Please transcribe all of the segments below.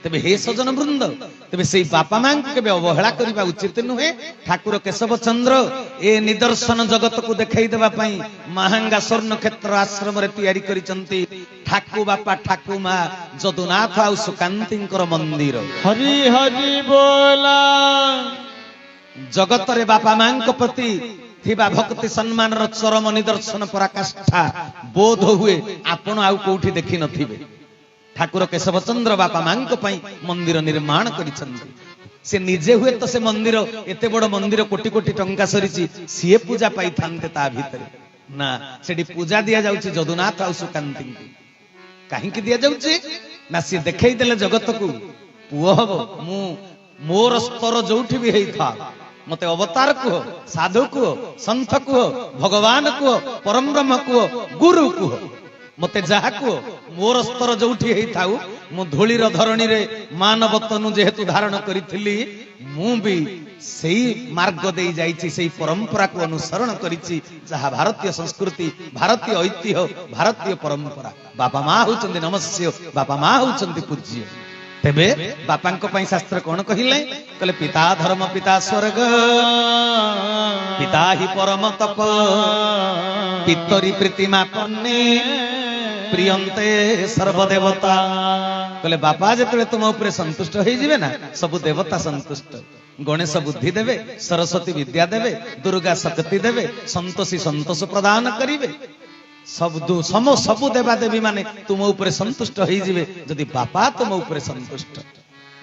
तेबे हे सजन वृंद तेबे से बापा मां के अवहेला करबा उचित नुहे। ठाकुर केशव चंद्र ए निदर्शन जगत को देखाई देबा पई महांगा स्वर्ण क्षेत्र आश्रम रे तैयारी करिसंती ठाकु बापा ठाकु मां जदुनाथ आ सुकांतींकर मंदिर। हरि हरि बोला। जगत रे बापा मां को प्रति थिबा भक्ति सम्मान रो चरम निदर्शन पराकाष्ठा बोध हुए आपण आउ कोठी देखि नथिबे। ठाकुर केशव चंद्र बापा मां को पई मंदिर निर्माण करिसंती। से निजे हुए तो से मंदिर एते बड़ मंदिर कोटी कोटी टंका सरीची सीए पूजा पाई थांते ता भीतर ना सेडी पूजा दिया जाउची जदुनाथ आ सुकांती काहे कि दिया जाउची ना सी देखाई देले जगत को पुओ हबो मु मोर स्तर जोठी भी हेई था मते अवतार को साधु को संत को भगवान को परम ब्रह्म को गुरु को मते जहा को मोर स्तर जोठी हेई थाउ मु धूलीर धरणी रे मानव तनु जेहेतु धारण करिथिली मु भी सेही मार्ग देई जाईची सेही परंपरा को अनुसरण करिची जहा भारतीय संस्कृति भारतीय ऐतिह्य भारतीय परंपरा। बापा मां होचंदी नमस्य बापा मां होचंदी पूज्य। तेबे बापांक पई शास्त्र कोन कहिले कहले पिता धर्म पिता स्वर्ग पिता ही परम तप पितरी प्रीतिमा पन्ने प्रियंते सर्वदेवता। कहले बापा जेतले तुम ऊपर संतुष्ट हो जिवे ना सब देवता संतुष्ट। गणेश बुद्धि देवे सरस्वती विद्या देवे दुर्गा शक्ति देवे संतोषी संतोष प्रदान करिवे सब देवा देवी माने तुम ऊपर संतुष्ट हो जिवे जदि बापा तुम ऊपर संतुष्ट।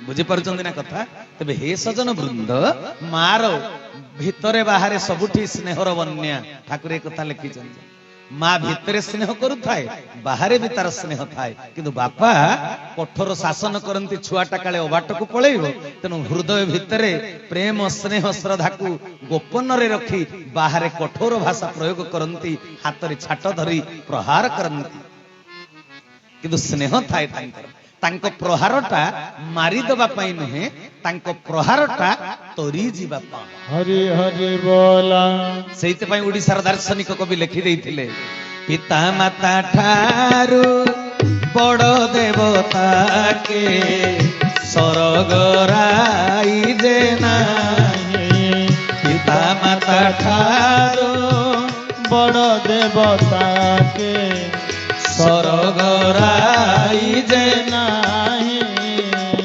बुझी पारुचंदी ना कथा। तबे हे सजन वृंद मार भितरे बाहरे सबुठी स्नेहर बन्या ठाकुर एक कथा लिखिछन्ती। मां भितरे स्नेह करुथाए बाहरे भी तार स्नेह थाए किंतु बापा कठोर शासन करती छुआटा काले अबाट को पळेइबो तेनु हृदय भितरे प्रेम स्नेह श्रद्धा को गोपन रे रखी बाहरे कठोर भाषा प्रयोग करती हाथ रे छाट धरी प्रहार करती किंतु स्नेह थाए तांको प्रहारटा मारी दबा पई नहे तांको प्रहारटा तोरी जीवा पा। हरि हरि बोला। सेइते पई ओडिसार दार्शनिक कवि लिखि देइथिले पिता माता ठारू बड़ देवता के स्वर्ग राई जे नाही। पिता माता ठारू बड़ देवता के स्वर्ग राई जे नाही।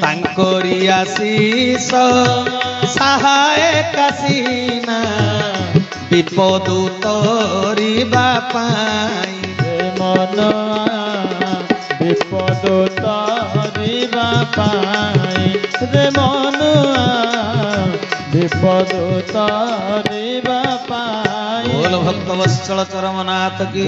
तांकोरी आशीष सहाय कासीना विपदु तोरी बापाई। मन विपदु तोरी बापाई रे मन विपदु तोरी बापाई। बोल भक्त वत्सल चरमनाथ की।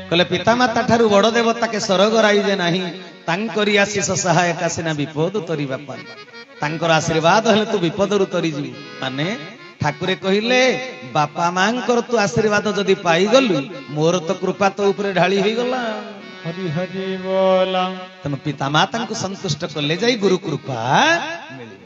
कहले पिता माता ठारू बड़ देवता के स्वर्ग राई जे नाही तांकरी आशीष सहायक आसीना विपद तोरी बापा। तांकर आशीर्वाद हेले तू विपद रु तोरी जी माने ठाकुरे कहिले बापा मांकर तू आशीर्वाद जदि पाई गलु मोर तो कृपा तो ऊपर ढाली होई गला। हरि हरि बोला। तम पिता माता को संतुष्ट कले जाई गुरु कृपा मिली।